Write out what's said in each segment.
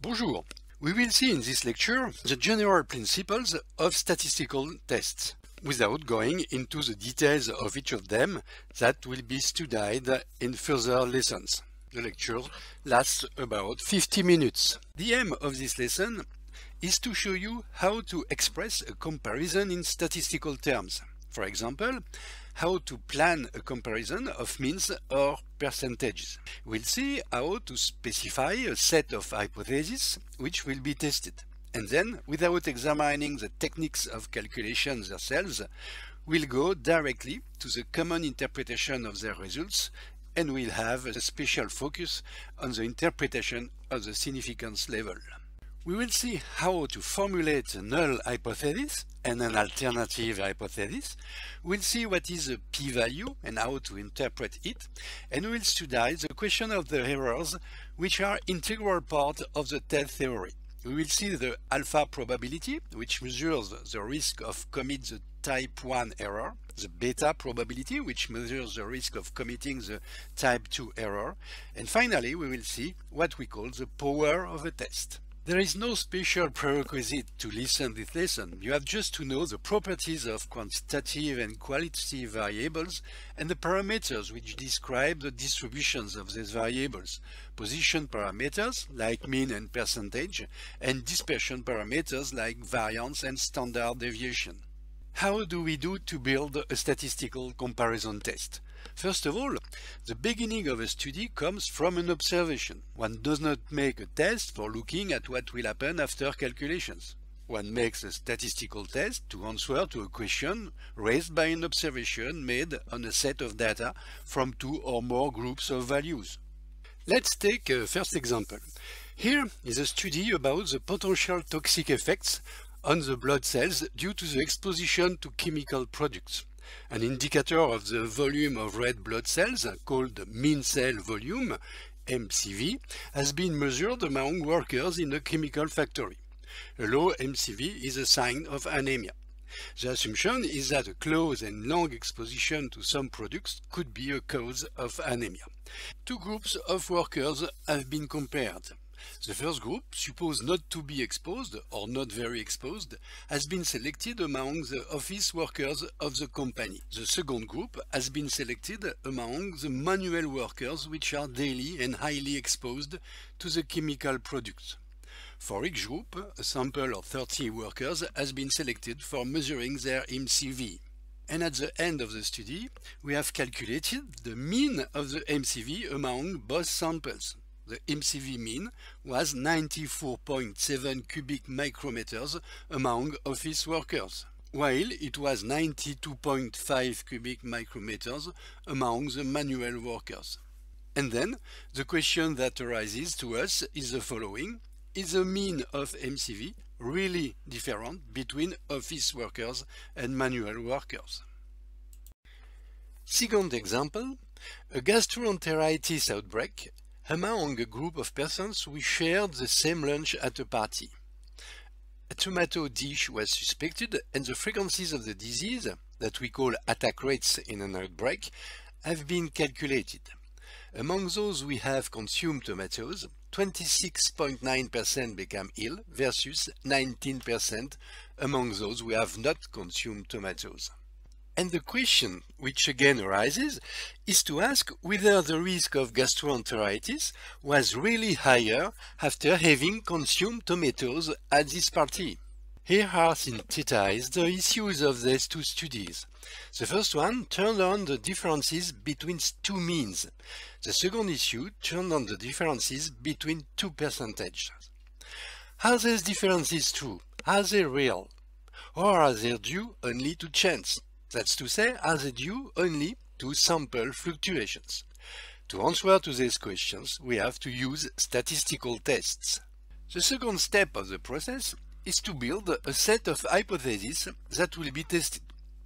Bonjour! We will see in this lecture the general principles of statistical tests, without going into the details of each of them that will be studied in further lessons. The lecture lasts about 50 minutes. The aim of this lesson is to show you how to express a comparison in statistical terms. For example, how to plan a comparison of means or percentages. We'll see how to specify a set of hypotheses which will be tested. And then, without examining the techniques of calculation themselves, we'll go directly to the common interpretation of their results, and we'll have a special focus on the interpretation of the significance level. We will see how to formulate a null hypothesis and an alternative hypothesis. We'll see what is a p-value and how to interpret it, and we'll study the question of the errors which are integral part of the test theory. We will see the alpha probability, which measures the risk of committing the type 1 error, the beta probability, which measures the risk of committing the type 2 error, and finally we will see what we call the power of a test. There is no special prerequisite to listen to this lesson. You have just to know the properties of quantitative and qualitative variables and the parameters which describe the distributions of these variables, position parameters like mean and percentage, and dispersion parameters like variance and standard deviation. How do we do to build a statistical comparison test? First of all, the beginning of a study comes from an observation. One does not make a test for looking at what will happen after calculations. One makes a statistical test to answer to a question raised by an observation made on a set of data from two or more groups of values. Let's take a first example. Here is a study about the potential toxic effects on the blood cells due to the exposition to chemical products. An indicator of the volume of red blood cells, called mean cell volume, MCV, has been measured among workers in a chemical factory. A low MCV is a sign of anemia. The assumption is that a close and long exposition to some products could be a cause of anemia. Two groups of workers have been compared. The first group, supposed not to be exposed or not very exposed, has been selected among the office workers of the company. The second group has been selected among the manual workers which are daily and highly exposed to the chemical products. For each group, a sample of 30 workers has been selected for measuring their MCV. And at the end of the study, we have calculated the mean of the MCV among both samples. The MCV mean was 94.7 cubic micrometers among office workers, while it was 92.5 cubic micrometers among the manual workers. And then, the question that arises to us is the following: is the mean of MCV really different between office workers and manual workers? Second example, a gastroenteritis outbreak among a group of persons who shared the same lunch at a party. A tomato dish was suspected, and the frequencies of the disease, that we call attack rates in an outbreak, have been calculated. Among those who have consumed tomatoes, 26.9% became ill versus 19% among those who have not consumed tomatoes. And the question which again arises is to ask whether the risk of gastroenteritis was really higher after having consumed tomatoes at this party. Here are synthesized the issues of these two studies. The first one turned on the differences between two means. The second issue turned on the differences between two percentages. Are these differences true? Are they real? Or are they due only to chance? That's to say, are they due only to sample fluctuations? To answer to these questions, we have to use statistical tests. The second step of the process is to build a set of hypotheses that will be tested.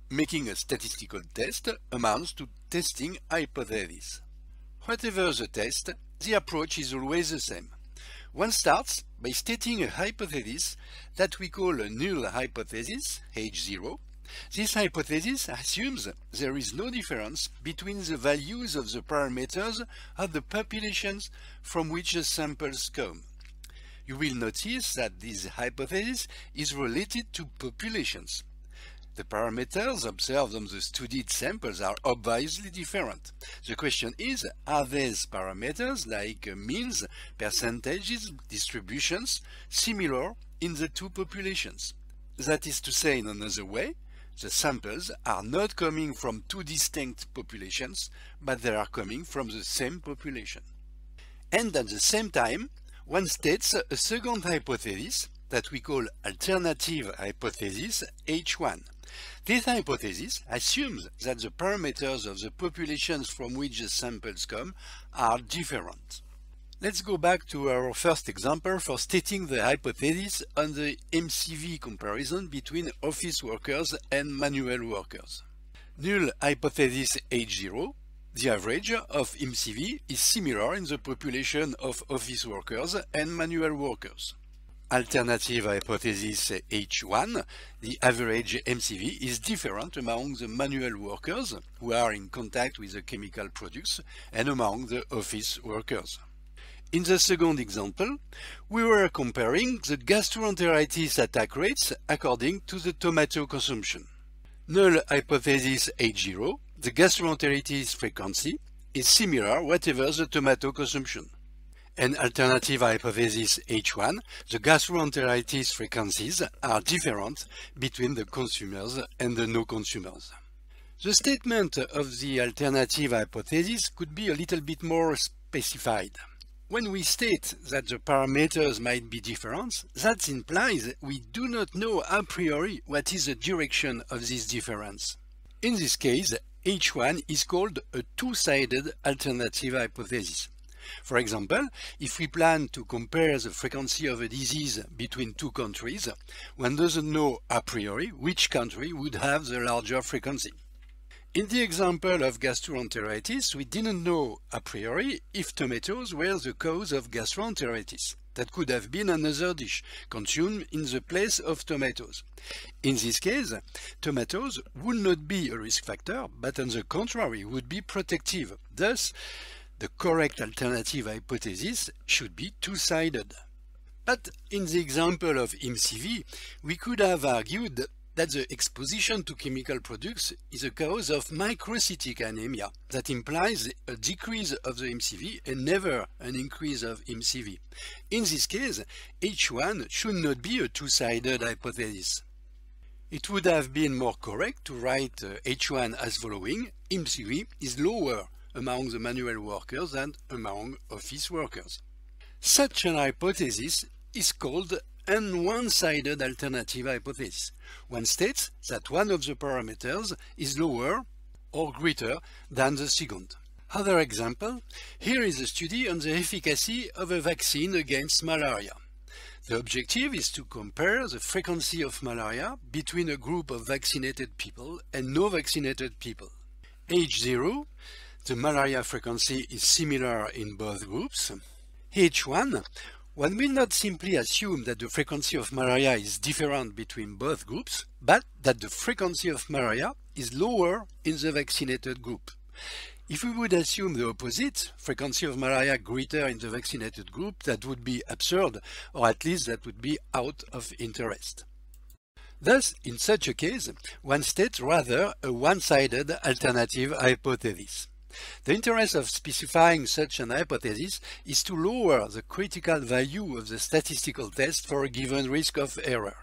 Making a statistical test amounts to testing hypotheses. Whatever the test, the approach is always the same. One starts by stating a hypothesis that we call a null hypothesis, H0. This hypothesis assumes there is no difference between the values of the parameters of the populations from which the samples come. you will notice that this hypothesis is related to populations. The parameters observed on the studied samples are obviously different. The question is, are these parameters, like means, percentages, distributions, similar in the two populations? That is to say, in another way, the samples are not coming from two distinct populations, but they are coming from the same population. And at the same time, one states a second hypothesis that we call alternative hypothesis H1. This hypothesis assumes that the parameters of the populations from which the samples come are different. Let's go back to our first example for stating the hypothesis on the MCV comparison between office workers and manual workers. Null hypothesis H0, the average of MCV is similar in the population of office workers and manual workers. Alternative hypothesis H1, the average MCV is different among the manual workers who are in contact with the chemical products and among the office workers. In the second example, we were comparing the gastroenteritis attack rates according to the tomato consumption. Null hypothesis H0, the gastroenteritis frequency, is similar whatever the tomato consumption. And alternative hypothesis H1, the gastroenteritis frequencies are different between the consumers and the no-consumers. The statement of the alternative hypothesis could be a little bit more specified. When we state that the parameters might be different, that implies we do not know a priori what is the direction of this difference. In this case, H1 is called a two-sided alternative hypothesis. For example, if we plan to compare the frequency of a disease between two countries, one doesn't know a priori which country would have the larger frequency. In the example of gastroenteritis, we didn't know a priori if tomatoes were the cause of gastroenteritis. That could have been another dish consumed in the place of tomatoes. In this case, tomatoes would not be a risk factor, but on the contrary would be protective. Thus, the correct alternative hypothesis should be two-sided. But in the example of MCV, we could have argued that the exposition to chemical products is a cause of microcytic anemia. That implies a decrease of the MCV and never an increase of MCV. In this case, H1 should not be a two-sided hypothesis. It would have been more correct to write H1 as following: MCV is lower among the manual workers than among office workers. Such an hypothesis is called an one-sided alternative hypothesis. One states that one of the parameters is lower or greater than the second. Other example, here is a study on the efficacy of a vaccine against malaria. The objective is to compare the frequency of malaria between a group of vaccinated people and no vaccinated people. H0, the malaria frequency is similar in both groups. H1, one will not simply assume that the frequency of malaria is different between both groups, but that the frequency of malaria is lower in the vaccinated group. If we would assume the opposite, frequency of malaria greater in the vaccinated group, that would be absurd, or at least that would be out of interest. Thus, in such a case, one states rather a one-sided alternative hypothesis. The interest of specifying such an hypothesis is to lower the critical value of the statistical test for a given risk of error.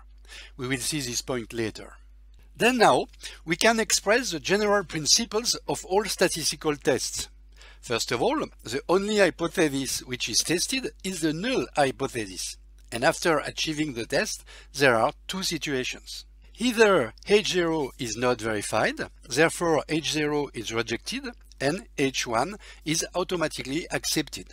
We will see this point later. Then now, we can express the general principles of all statistical tests. First of all, the only hypothesis which is tested is the null hypothesis. And after achieving the test, there are two situations. Either H0 is not verified, therefore H0 is rejected, and H1 is automatically accepted.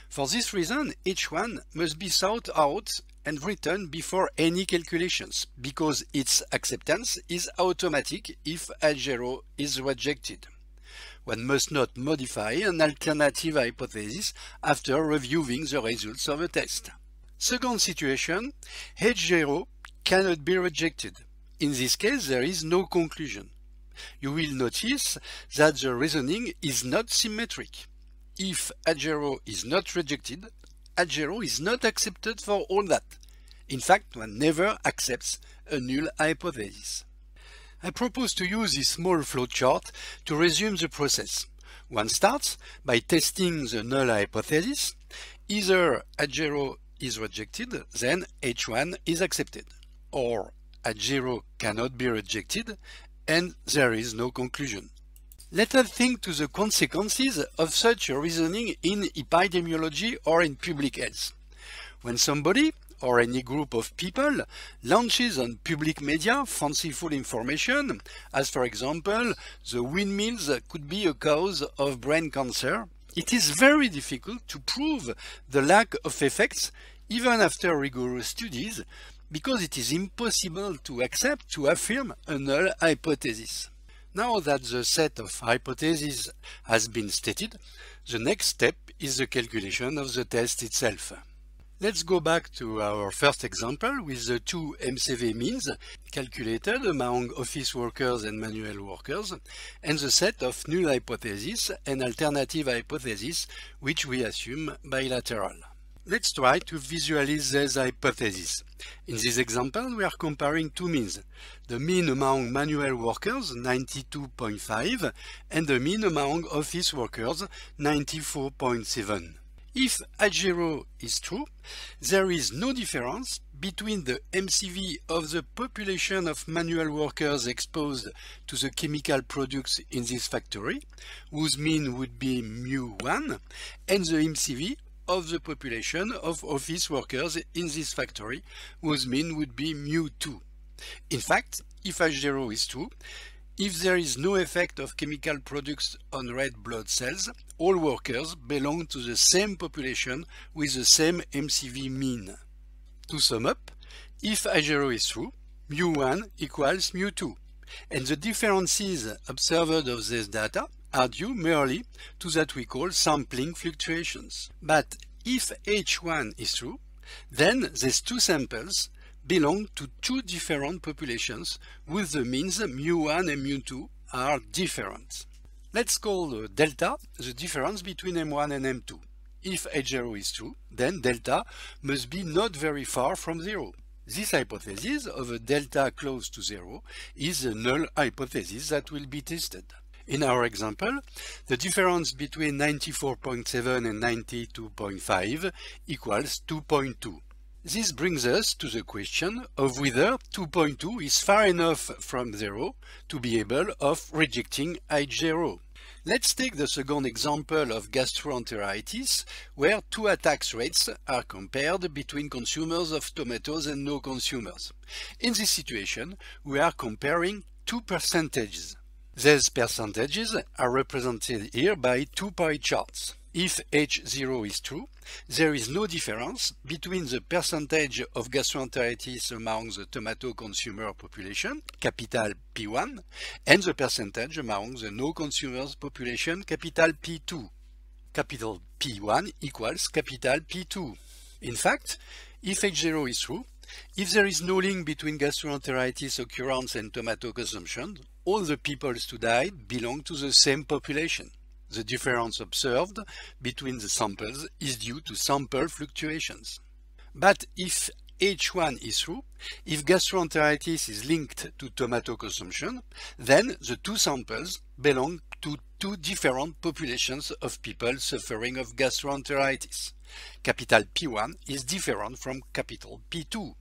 For this reason, H1 must be sought out and written before any calculations, because its acceptance is automatic if H0 is rejected. One must not modify an alternative hypothesis after reviewing the results of a test. Second situation, H0 cannot be rejected. In this case, there is no conclusion. You will notice that the reasoning is not symmetric. If H0 is not rejected, H0 is not accepted for all that. In fact, one never accepts a null hypothesis. I propose to use this small flowchart to resume the process. One starts by testing the null hypothesis. Either H0 is rejected, then H1 is accepted. Or H0 cannot be rejected, and there is no conclusion. Let us think to the consequences of such a reasoning in epidemiology or in public health. When somebody or any group of people launches on public media fanciful information, as for example, the windmills could be a cause of brain cancer, it is very difficult to prove the lack of effects even after rigorous studies, because it is impossible to affirm a null hypothesis. Now that the set of hypotheses has been stated, the next step is the calculation of the test itself. Let's go back to our first example with the two MCV means calculated among office workers and manual workers, and the set of null hypotheses and alternative hypotheses which we assume bilateral. Let's try to visualize these hypotheses. In this example, we are comparing two means, the mean among manual workers, 92.5, and the mean among office workers, 94.7. If H0 is true, there is no difference between the MCV of the population of manual workers exposed to the chemical products in this factory, whose mean would be mu1, and the MCV of the population of office workers in this factory, whose mean would be mu2. In fact, if H0 is true, if there is no effect of chemical products on red blood cells, all workers belong to the same population with the same MCV mean. To sum up, if H0 is true, mu1 equals mu2, and the differences observed of this data are due merely to that we call sampling fluctuations. But if H1 is true, then these two samples belong to two different populations with the means mu1 and mu2 are different. Let's call delta the difference between M1 and M2. If H0 is true, then delta must be not very far from zero. This hypothesis of a delta close to zero is a null hypothesis that will be tested. In our example, the difference between 94.7 and 92.5 equals 2.2. This brings us to the question of whether 2.2 is far enough from zero to be able of rejecting H0. Let's take the second example of gastroenteritis, where two attack rates are compared between consumers of tomatoes and no consumers. In this situation, we are comparing two percentages. These percentages are represented here by two pie charts. If H0 is true, there is no difference between the percentage of gastroenteritis among the tomato consumer population, capital P1, and the percentage among the no consumers population, capital P2. Capital P1 equals capital P2. In fact, if H0 is true, if there is no link between gastroenteritis occurrence and tomato consumption, all the people who died belong to the same population. The difference observed between the samples is due to sample fluctuations. But if H1 is true, if gastroenteritis is linked to tomato consumption, then the two samples belong to two different populations of people suffering of gastroenteritis. Capital P1 is different from capital P2.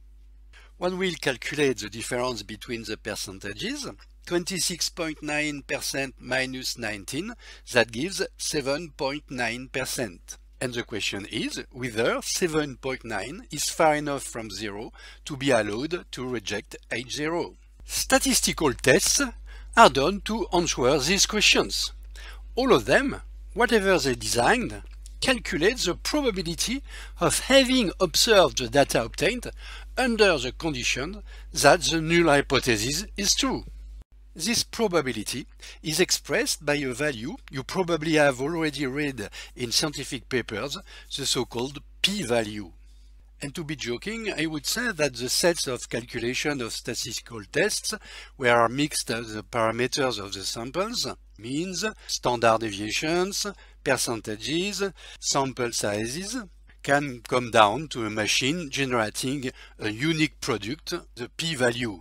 When we'll calculate the difference between the percentages, 26.9% minus 19, that gives 7.9%. And the question is whether 7.9 is far enough from zero to be allowed to reject H0. Statistical tests are done to answer these questions. All of them, whatever they designed, calculate the probability of having observed the data obtained under the condition that the null hypothesis is true. This probability is expressed by a value you probably have already read in scientific papers, the so-called p-value. And to be joking, I would say that the sets of calculation of statistical tests were mixed the parameters of the samples, means, standard deviations, percentages, sample sizes, can come down to a machine generating a unique product, the p-value.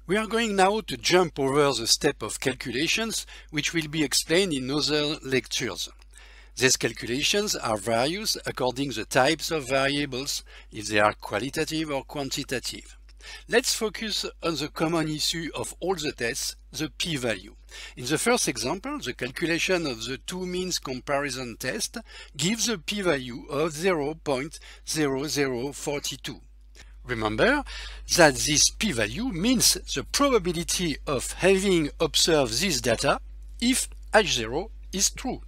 We are going now to jump over the step of calculations, which will be explained in other lectures. These calculations are various according to the types of variables, if they are qualitative or quantitative. Let's focus on the common issue of all the tests, the p-value. In the first example, the calculation of the two means comparison test gives a p-value of 0.0042. Remember that this p-value means the probability of having observed this data if H0 is true.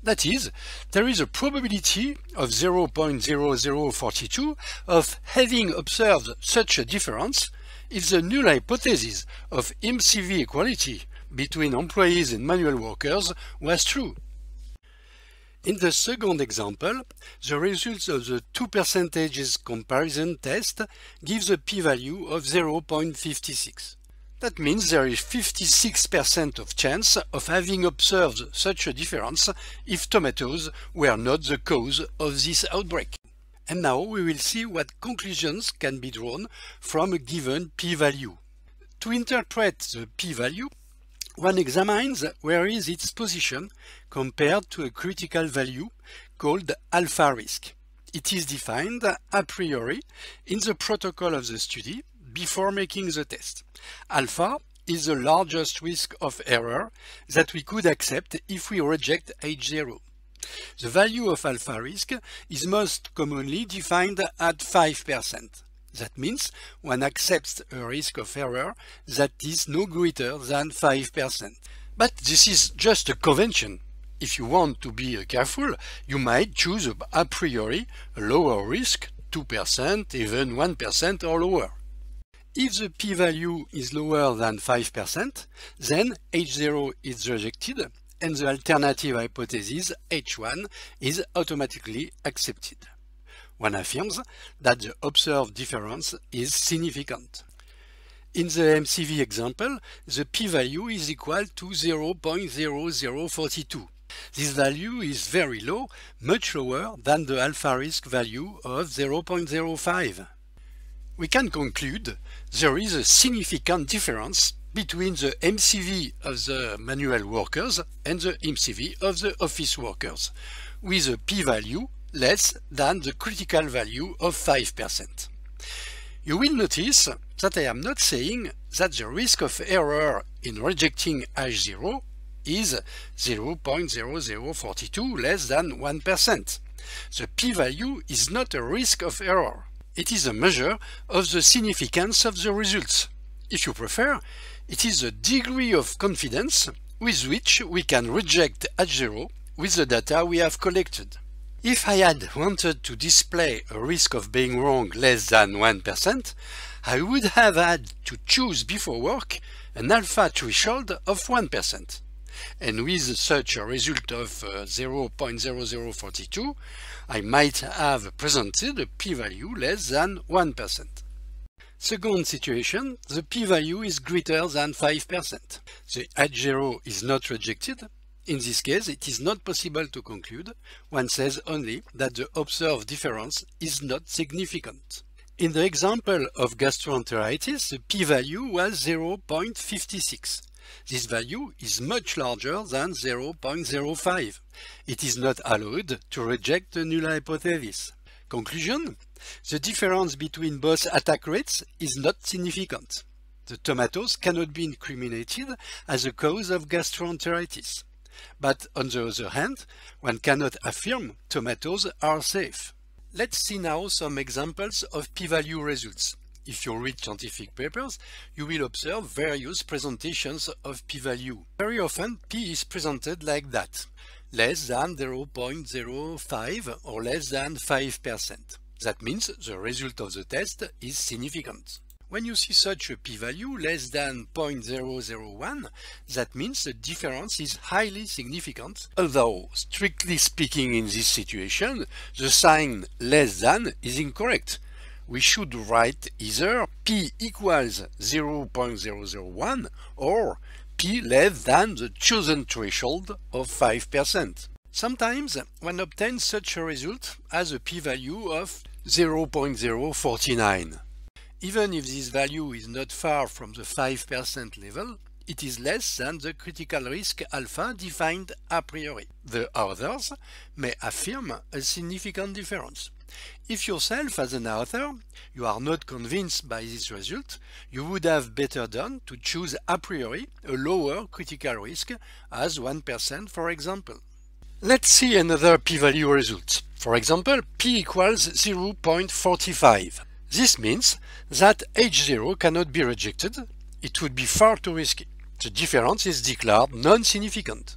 That is, there is a probability of 0.0042 of having observed such a difference if the null hypothesis of MCV equality between employees and manual workers was true. In the second example, the results of the two percentages comparison test gives a p-value of 0.56. That means there is 56% of chance of having observed such a difference if tomatoes were not the cause of this outbreak. And now we will see what conclusions can be drawn from a given p-value. To interpret the p-value, one examines where is its position compared to a critical value called alpha risk. It is defined a priori in the protocol of the study before making the test. Alpha is the largest risk of error that we could accept if we reject H0. The value of alpha risk is most commonly defined at 5%. That means one accepts a risk of error that is no greater than 5%. But this is just a convention. If you want to be careful, you might choose a priori a lower risk, 2%, even 1% or lower. If the p-value is lower than 5%, then H0 is rejected and the alternative hypothesis H1 is automatically accepted. One affirms that the observed difference is significant. In the MCV example, the p-value is equal to 0.0042. This value is very low, much lower than the alpha risk value of 0.05. We can conclude there is a significant difference between the MCV of the manual workers and the MCV of the office workers, with a p-value less than the critical value of 5%. You will notice that I am not saying that the risk of error in rejecting H0 is 0.0042 less than 1%. The p-value is not a risk of error. It is a measure of the significance of the results. If you prefer, it is the degree of confidence with which we can reject H0 with the data we have collected. If I had wanted to display a risk of being wrong less than 1%, I would have had to choose before work an alpha threshold of 1%. And with such a result of 0.0042, I might have presented a p-value less than 1%. Second situation, the p-value is greater than 5%. The H0 is not rejected. In this case, it is not possible to conclude. One says only that the observed difference is not significant. In the example of gastroenteritis, the p-value was 0.56. This value is much larger than 0.05. It is not allowed to reject the null hypothesis. Conclusion: the difference between both attack rates is not significant. The tomatoes cannot be incriminated as a cause of gastroenteritis. But on the other hand, one cannot affirm tomatoes are safe. Let's see now some examples of p-value results. If you read scientific papers, you will observe various presentations of p-value. Very often, p is presented like that, less than 0.05 or less than 5%. That means the result of the test is significant. When you see such a p-value less than 0.001, that means the difference is highly significant, although, strictly speaking in this situation, the sign less than is incorrect. We should write either p equals 0.001 or p less than the chosen threshold of 5%. Sometimes one obtains such a result as a p-value of 0.049. Even if this value is not far from the 5% level, it is less than the critical risk alpha defined a priori. The authors may affirm a significant difference. If yourself as an author, you are not convinced by this result, you would have better done to choose a priori a lower critical risk as 1% for example. Let's see another p-value result. For example, p equals 0.45. This means that H0 cannot be rejected. It would be far too risky. The difference is declared non-significant.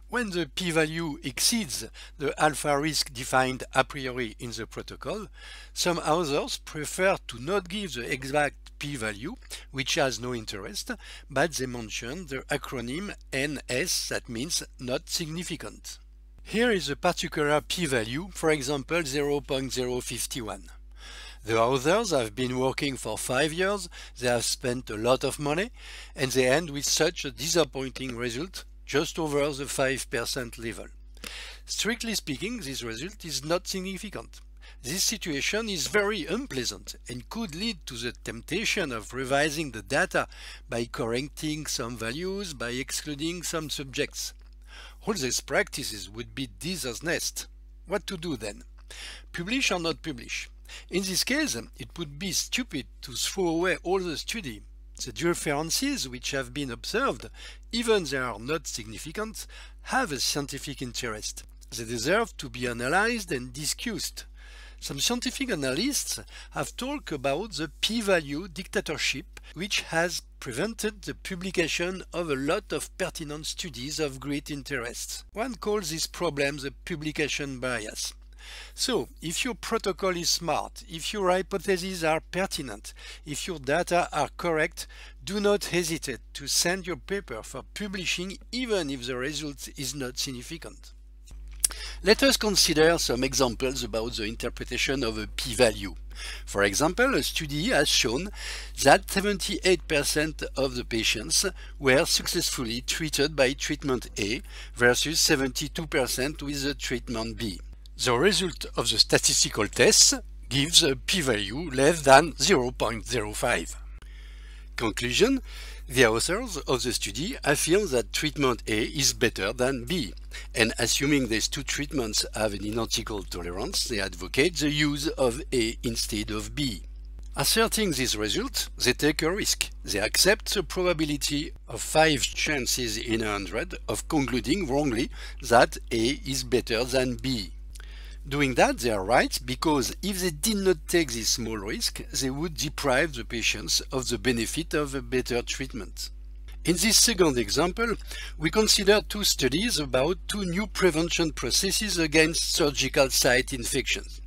When the p-value exceeds the alpha risk defined a priori in the protocol, some authors prefer to not give the exact p-value, which has no interest, but they mention the acronym NS, that means not significant. Here is a particular p-value, for example 0.051. The authors have been working for 5 years, they have spent a lot of money, and they end with such a disappointing result, just over the 5% level. Strictly speaking, this result is not significant. This situation is very unpleasant and could lead to the temptation of revising the data by correcting some values, by excluding some subjects. All these practices would be dishonest. What to do then? Publish or not publish? In this case, it would be stupid to throw away all the study. The differences which have been observed, even they are not significant, have a scientific interest. They deserve to be analyzed and discussed. Some scientific analysts have talked about the p-value dictatorship, which has prevented the publication of a lot of pertinent studies of great interest. One calls this problem the publication bias. So, if your protocol is smart, if your hypotheses are pertinent, if your data are correct, do not hesitate to send your paper for publishing even if the result is not significant. Let us consider some examples about the interpretation of a p-value. For example, a study has shown that 78% of the patients were successfully treated by treatment A versus 72% with the treatment B. The result of the statistical test gives a p-value less than 0.05. Conclusion: the authors of the study affirm that treatment A is better than B, and assuming these two treatments have an identical tolerance, they advocate the use of A instead of B. Asserting this result, they take a risk. They accept the probability of 5 chances in 100 of concluding wrongly that A is better than B. Doing that, they are right, because if they did not take this small risk, they would deprive the patients of the benefit of a better treatment. In this second example, we consider 2 studies about 2 new prevention processes against surgical site infections.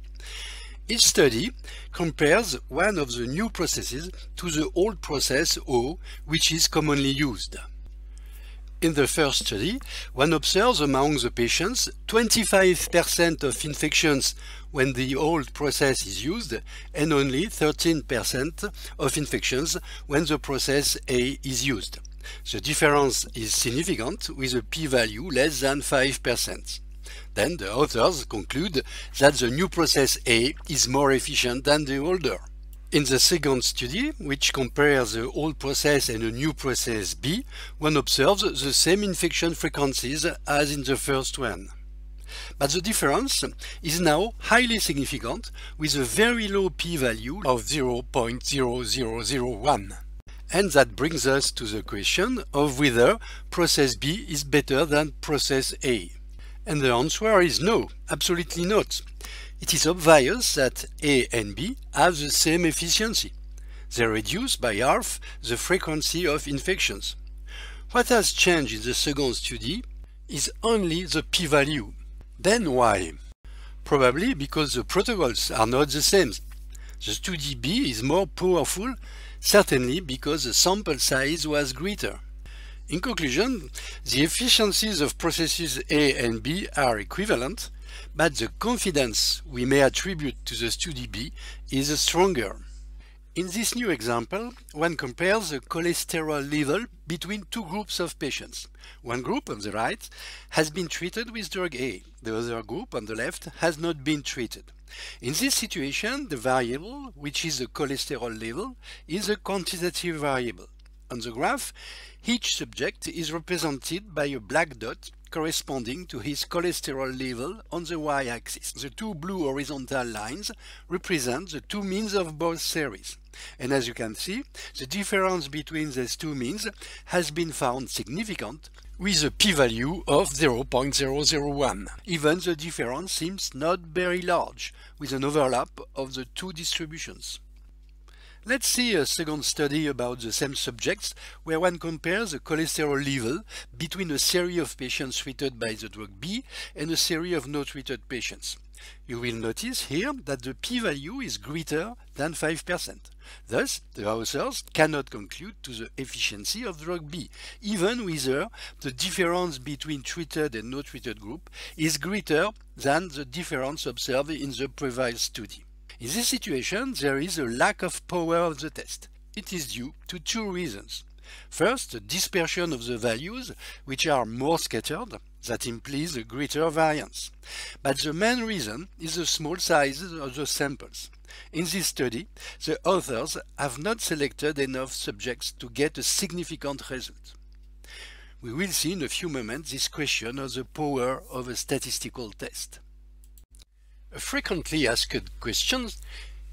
Each study compares one of the new processes to the old process O, which is commonly used. In the first study, one observes among the patients 25% of infections when the old process is used and only 13% of infections when the process A is used. The difference is significant with a p-value less than 5%. Then the authors conclude that the new process A is more efficient than the older. In the second study, which compares the old process and a new process B, one observes the same infection frequencies as in the first one. But the difference is now highly significant with a very low p-value of 0.0001. And that brings us to the question of whether process B is better than process A. And the answer is no, absolutely not. It is obvious that A and B have the same efficiency. They reduce by half the frequency of infections. What has changed in the second study is only the p-value. Then why? Probably because the protocols are not the same. The study B is more powerful, certainly because the sample size was greater. In conclusion, the efficiencies of processes A and B are equivalent, but the confidence we may attribute to the study B is stronger. In this new example, one compares the cholesterol level between two groups of patients. One group on the right has been treated with drug A. The other group on the left has not been treated. In this situation, the variable, which is the cholesterol level, is a quantitative variable. On the graph, each subject is represented by a black dot corresponding to his cholesterol level on the y-axis. The two blue horizontal lines represent the two means of both series. And as you can see, the difference between these two means has been found significant with a p-value of 0.001. Even the difference seems not very large, with an overlap of the two distributions. Let's see a second study about the same subjects where one compares the cholesterol level between a series of patients treated by the drug B and a series of no treated patients. You will notice here that the p-value is greater than 5%. Thus, the authors cannot conclude to the efficiency of drug B, even whether the difference between treated and no treated group is greater than the difference observed in the previous study. In this situation, there is a lack of power of the test. It is due to two reasons. First, the dispersion of the values, which are more scattered, that implies a greater variance. But the main reason is the small sizes of the samples. In this study, the authors have not selected enough subjects to get a significant result. We will see in a few moments this question of the power of a statistical test. A frequently asked question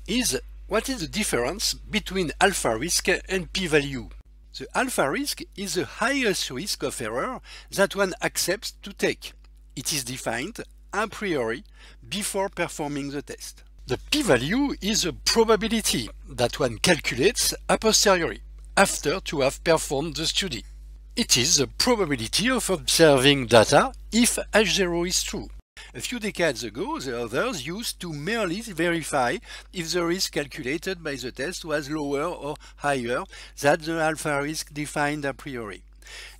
is, what is the difference between alpha risk and p-value? The alpha risk is the highest risk of error that one accepts to take. It is defined a priori before performing the test. The p-value is a probability that one calculates a posteriori, after to have performed the study. It is the probability of observing data if H0 is true. A few decades ago, the authors used to merely verify if the risk calculated by the test was lower or higher than the alpha risk defined a priori.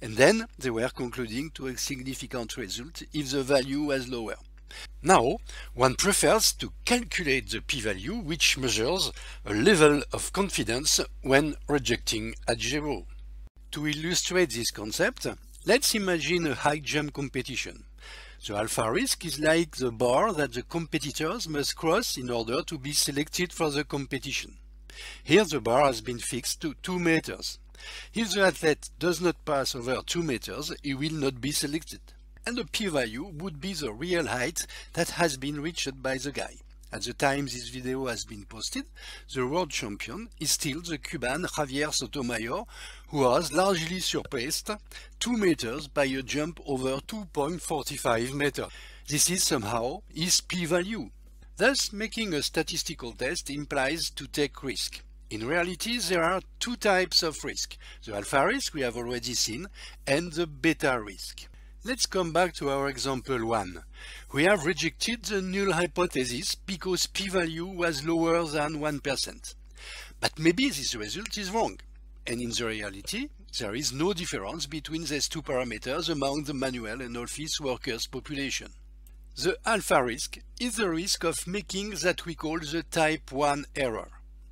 And then they were concluding to a significant result if the value was lower. Now, one prefers to calculate the p-value, which measures a level of confidence when rejecting H0. To illustrate this concept, let's imagine a high jump competition. The alpha risk is like the bar that the competitors must cross in order to be selected for the competition. Here the bar has been fixed to 2 meters. If the athlete does not pass over 2 meters, he will not be selected. And the p-value would be the real height that has been reached by the guy. At the time this video has been posted, the world champion is still the Cuban Javier Sotomayor, who has largely surpassed 2 meters by a jump over 2.45 meters. This is somehow his p-value. Thus, making a statistical test implies to take risk. In reality, there are two types of risk: the alpha risk we have already seen and the beta risk. Let's come back to our example 1. We have rejected the null hypothesis because p-value was lower than 1%. But maybe this result is wrong, and in the reality, there is no difference between these two parameters among the manual and office workers' population. The alpha risk is the risk of making that we call the type 1 error.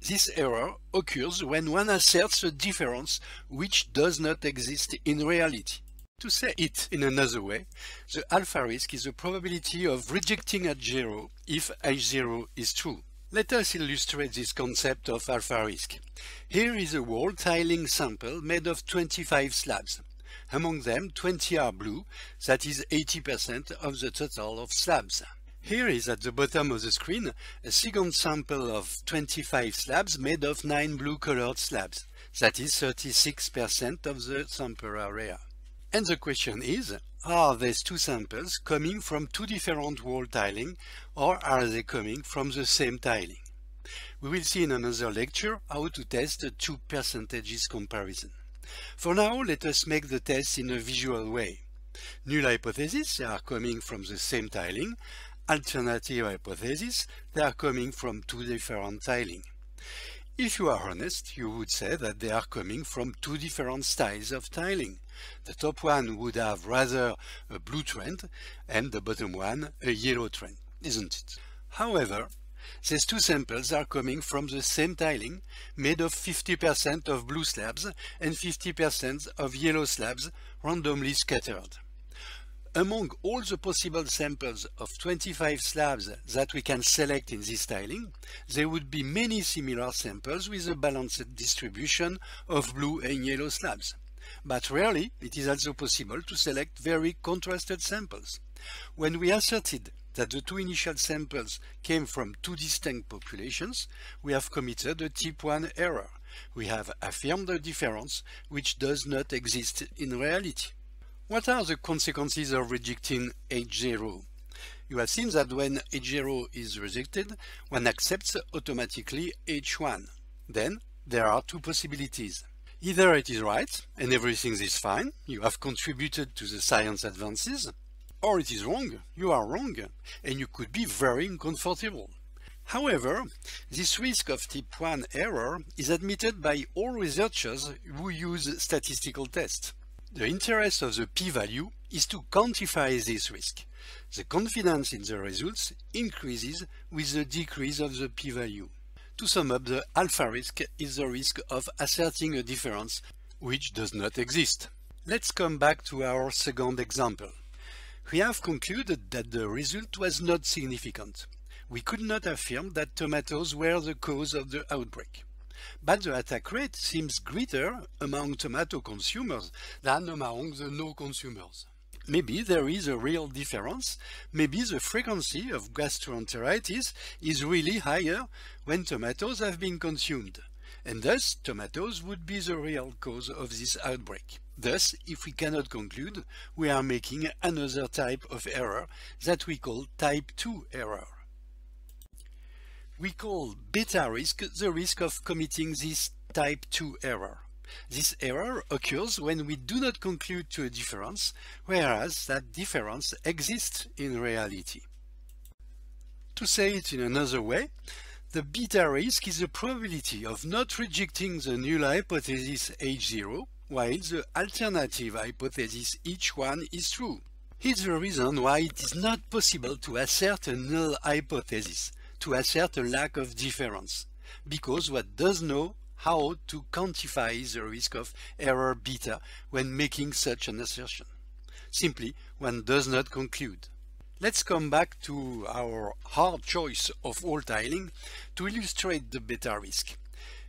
This error occurs when one asserts a difference which does not exist in reality. To say it in another way, the alpha risk is the probability of rejecting H0 if H0 is true. Let us illustrate this concept of alpha risk. Here is a wall tiling sample made of 25 slabs. Among them, 20 are blue, that is 80% of the total of slabs. Here is at the bottom of the screen a second sample of 25 slabs made of 9 blue-colored slabs, that is 36% of the sample area. And the question is, are these two samples coming from two different wall tiling, or are they coming from the same tiling? We will see in another lecture how to test the two percentages comparison. For now, let us make the test in a visual way. Null hypothesis, they are coming from the same tiling. Alternative hypothesis, they are coming from two different tiling. If you are honest, you would say that they are coming from two different styles of tiling. The top one would have rather a blue trend and the bottom one a yellow trend, isn't it? However, These two samples are coming from the same tiling, made of 50% of blue slabs and 50% of yellow slabs randomly scattered. Among all the possible samples of 25 slabs that we can select in this tiling, there would be many similar samples with a balanced distribution of blue and yellow slabs. But rarely it is also possible to select very contrasted samples. When we asserted that the two initial samples came from two distinct populations, we have committed a type 1 error. We have affirmed a difference which does not exist in reality. What are the consequences of rejecting H0? You have seen that when H0 is rejected, one accepts automatically H1. Then there are two possibilities. Either it is right and everything is fine, you have contributed to the science advances, or it is wrong, you are wrong, and you could be very uncomfortable. However, this risk of type 1 error is admitted by all researchers who use statistical tests. The interest of the p-value is to quantify this risk. The confidence in the results increases with the decrease of the p-value. To sum up, the alpha risk is the risk of asserting a difference which does not exist. Let's come back to our second example. We have concluded that the result was not significant. We could not affirm that tomatoes were the cause of the outbreak. But the attack rate seems greater among tomato consumers than among the no consumers. Maybe there is a real difference. Maybe the frequency of gastroenteritis is really higher when tomatoes have been consumed, and thus tomatoes would be the real cause of this outbreak. Thus, if we cannot conclude, we are making another type of error that we call type 2 error. We call beta risk the risk of committing this type 2 error. This error occurs when we do not conclude to a difference, whereas that difference exists in reality. To say it in another way, the beta risk is the probability of not rejecting the null hypothesis H0, while the alternative hypothesis H1 is true. Here's the reason why it is not possible to assert a null hypothesis, to assert a lack of difference, because one does know how to quantify the risk of error beta when making such an assertion. Simply, one does not conclude. Let's come back to our hard choice of all tiling to illustrate the beta risk.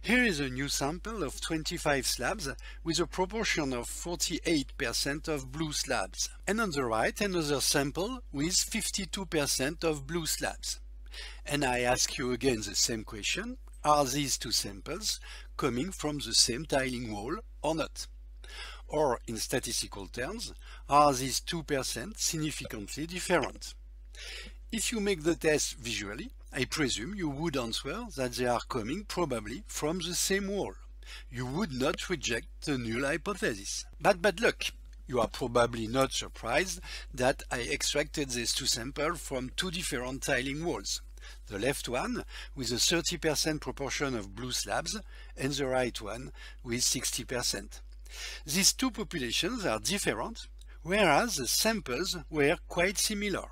Here is a new sample of 25 slabs with a proportion of 48% of blue slabs, and on the right another sample with 52% of blue slabs. And I ask you again the same question: are these two samples coming from the same tiling wall or not? Or in statistical terms, are these 2% significantly different? If you make the test visually, I presume you would answer that they are coming probably from the same wall. You would not reject the null hypothesis. But bad luck! You are probably not surprised that I extracted these two samples from two different tiling walls. The left one with a 30% proportion of blue slabs and the right one with 60%. These two populations are different, whereas the samples were quite similar.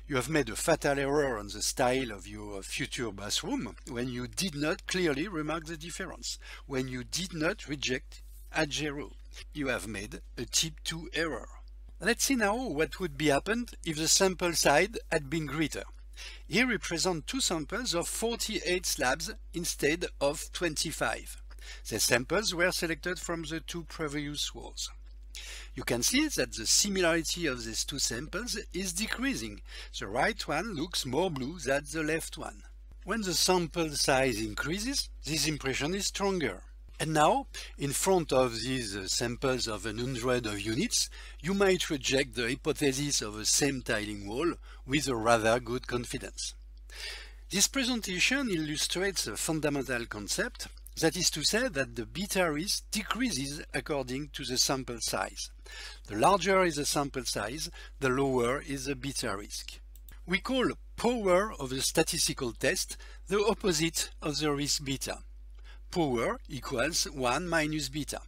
You have made a fatal error on the style of your future bathroom when you did not clearly remark the difference, when you did not reject H0. You have made a type 2 error. Let's see now what would be happened if the sample size had been greater. Here we present two samples of 48 slabs instead of 25. The samples were selected from the two previous walls. You can see that the similarity of these two samples is decreasing. The right one looks more blue than the left one. When the sample size increases, this impression is stronger. And now, in front of these samples of 100 of units, you might reject the hypothesis of a same tiling wall with a rather good confidence. This presentation illustrates a fundamental concept, that is to say that the beta risk decreases according to the sample size. The larger is the sample size, the lower is the beta risk. We call power of the statistical test the opposite of the risk beta. Power equals 1 minus beta.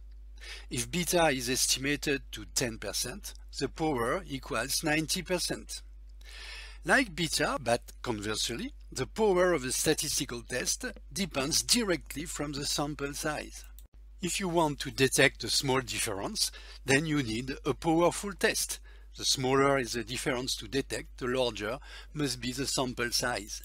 If beta is estimated to 10%, the power equals 90%. Like beta, but conversely, the power of a statistical test depends directly from the sample size. If you want to detect a small difference, then you need a powerful test. The smaller is the difference to detect, the larger must be the sample size.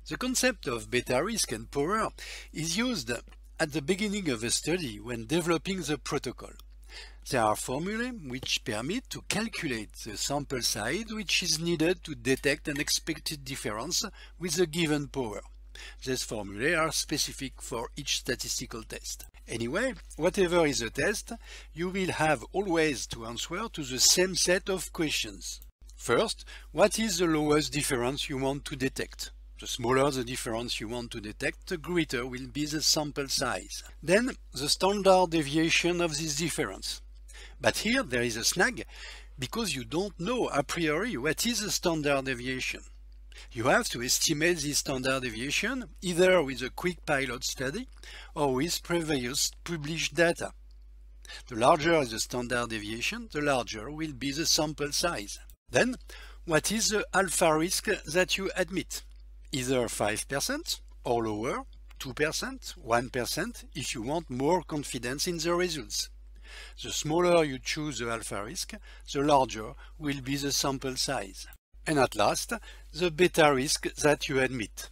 The concept of beta risk and power is used at the beginning of a study when developing the protocol. There are formulae which permit to calculate the sample size which is needed to detect an expected difference with a given power. These formulae are specific for each statistical test. Anyway, whatever is the test, you will have always to answer to the same set of questions. First, what is the lowest difference you want to detect? The smaller the difference you want to detect, the greater will be the sample size. Then, the standard deviation of this difference. But here there is a snag, because you don't know a priori what is the standard deviation. You have to estimate the standard deviation either with a quick pilot study or with previous published data. The larger is the standard deviation, the larger will be the sample size. Then, what is the alpha risk that you admit? Either 5% or lower, 2%, 1% if you want more confidence in the results. The smaller you choose the alpha risk, the larger will be the sample size. And at last, the beta risk that you admit.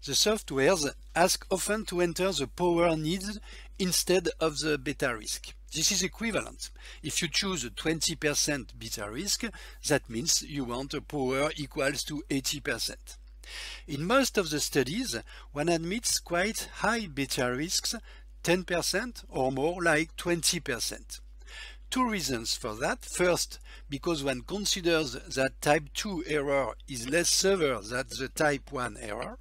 The softwares ask often to enter the power needed instead of the beta risk. This is equivalent. If you choose a 20% beta risk, that means you want a power equals to 80%. In most of the studies, one admits quite high beta risks, 10% or more, like 20%. Two reasons for that. First, because one considers that type 2 error is less severe than the type 1 error.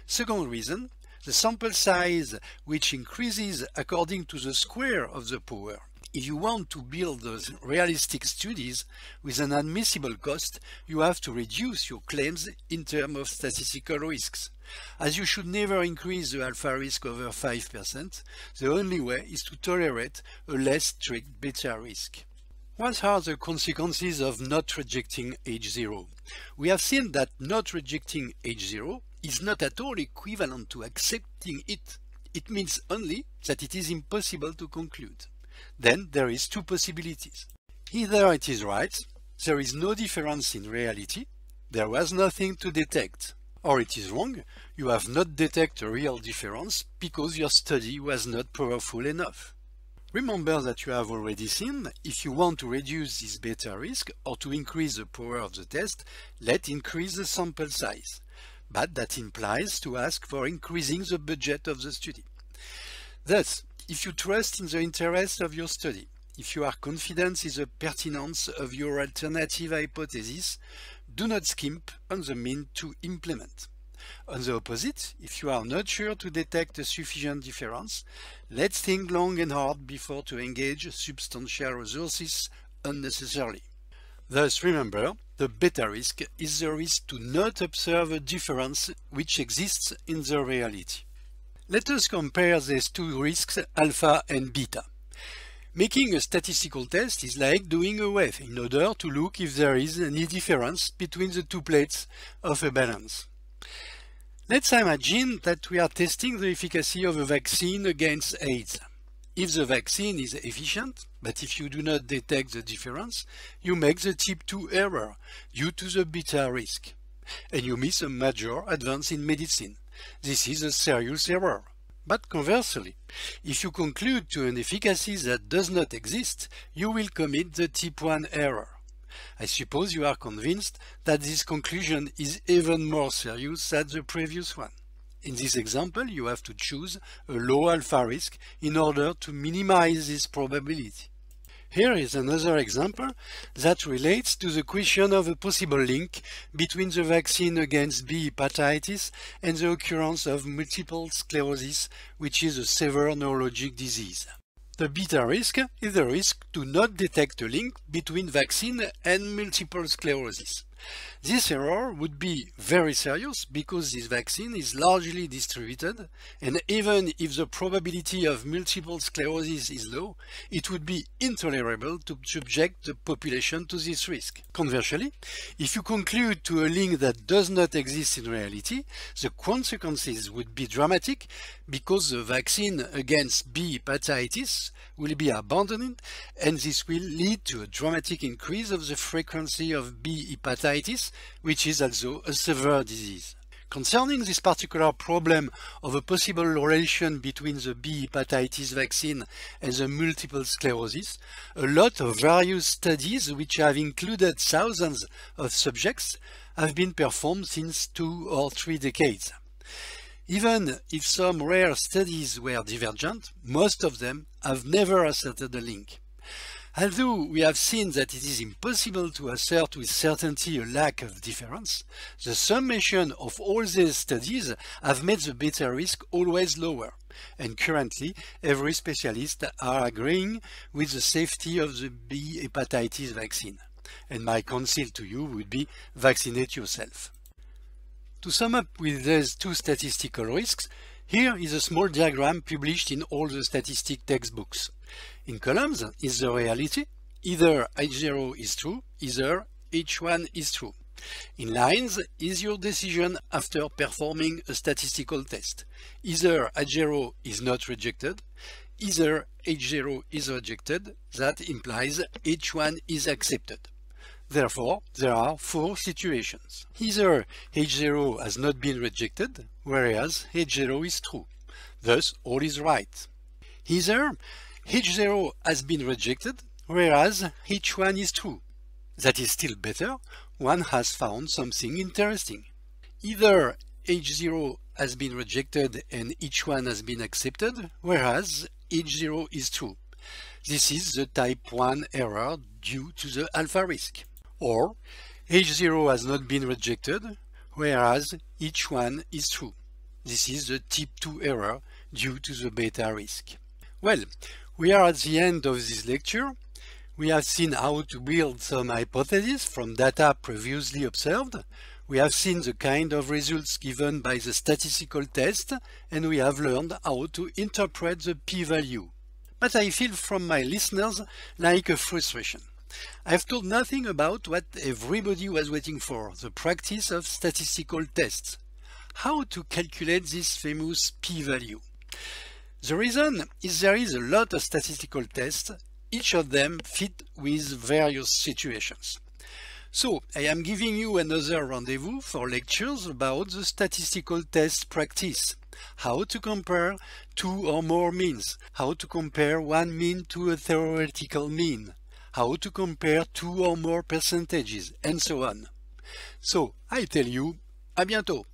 Second reason, the sample size which increases according to the square of the power. If you want to build those realistic studies with an admissible cost, you have to reduce your claims in terms of statistical risks. As you should never increase the alpha risk over 5%, the only way is to tolerate a less strict beta risk. What are the consequences of not rejecting H0? We have seen that not rejecting H0 is not at all equivalent to accepting it. It means only that it is impossible to conclude. Then there is two possibilities. Either it is right, there is no difference in reality, there was nothing to detect. Or it is wrong, you have not detected a real difference because your study was not powerful enough. Remember that you have already seen, if you want to reduce this beta risk or to increase the power of the test, let's increase the sample size. But that implies to ask for increasing the budget of the study. Thus, if you trust in the interest of your study, if you are confident in the pertinence of your alternative hypothesis, do not skimp on the means to implement. On the opposite, if you are not sure to detect a sufficient difference, let's think long and hard before to engage substantial resources unnecessarily. Thus, remember, the beta risk is the risk to not observe a difference which exists in the reality. Let us compare these two risks, alpha and beta. Making a statistical test is like doing a wave in order to look if there is any difference between the two plates of a balance. Let's imagine that we are testing the efficacy of a vaccine against AIDS. If the vaccine is efficient, but if you do not detect the difference, you make the type 2 error due to the beta risk, and you miss a major advance in medicine. This is a serious error. But conversely, if you conclude to an efficacy that does not exist, you will commit the type 1 error. I suppose you are convinced that this conclusion is even more serious than the previous one. In this example, you have to choose a low alpha risk in order to minimize this probability. Here is another example that relates to the question of a possible link between the vaccine against B hepatitis and the occurrence of multiple sclerosis, which is a severe neurologic disease. The beta risk is the risk to not detect a link between vaccine and multiple sclerosis. This error would be very serious because this vaccine is largely distributed, and even if the probability of multiple sclerosis is low, it would be intolerable to subject the population to this risk. Conversely, if you conclude to a link that does not exist in reality, the consequences would be dramatic because the vaccine against B hepatitis will be abandoned, and this will lead to a dramatic increase of the frequency of B hepatitis, which is also a severe disease. Concerning this particular problem of a possible relation between the B hepatitis vaccine and the multiple sclerosis, a lot of various studies which have included thousands of subjects have been performed since 2 or 3 decades. Even if some rare studies were divergent, most of them have never asserted a link. Although we have seen that it is impossible to assert with certainty a lack of difference, the summation of all these studies have made the beta risk always lower, and currently every specialist are agreeing with the safety of the B hepatitis vaccine. And my counsel to you would be vaccinate yourself. To sum up with these 2 statistical risks, here is a small diagram published in all the statistic textbooks. In columns is the reality, either H0 is true, either H1 is true. In lines is your decision after performing a statistical test. Either H0 is not rejected, either H0 is rejected, that implies H1 is accepted. Therefore, there are 4 situations. Either H0 has not been rejected, whereas H0 is true. Thus, all is right. Either H0 has been rejected, whereas H1 is true. That is still better, one has found something interesting. Either H0 has been rejected and H1 has been accepted, whereas H0 is true. This is the type 1 error due to the alpha risk. Or H0 has not been rejected, whereas H1 is true. This is the type 2 error due to the beta risk. Well, we are at the end of this lecture. We have seen how to build some hypotheses from data previously observed. We have seen the kind of results given by the statistical test, and we have learned how to interpret the p-value. But I feel from my listeners like a frustration. I've told nothing about what everybody was waiting for, the practice of statistical tests. How to calculate this famous p-value? The reason is there is a lot of statistical tests, each of them fit with various situations. So I am giving you another rendezvous for lectures about the statistical test practice. How to compare 2 or more means, how to compare one mean to a theoretical mean, how to compare 2 or more percentages, and so on. So I tell you, à bientôt!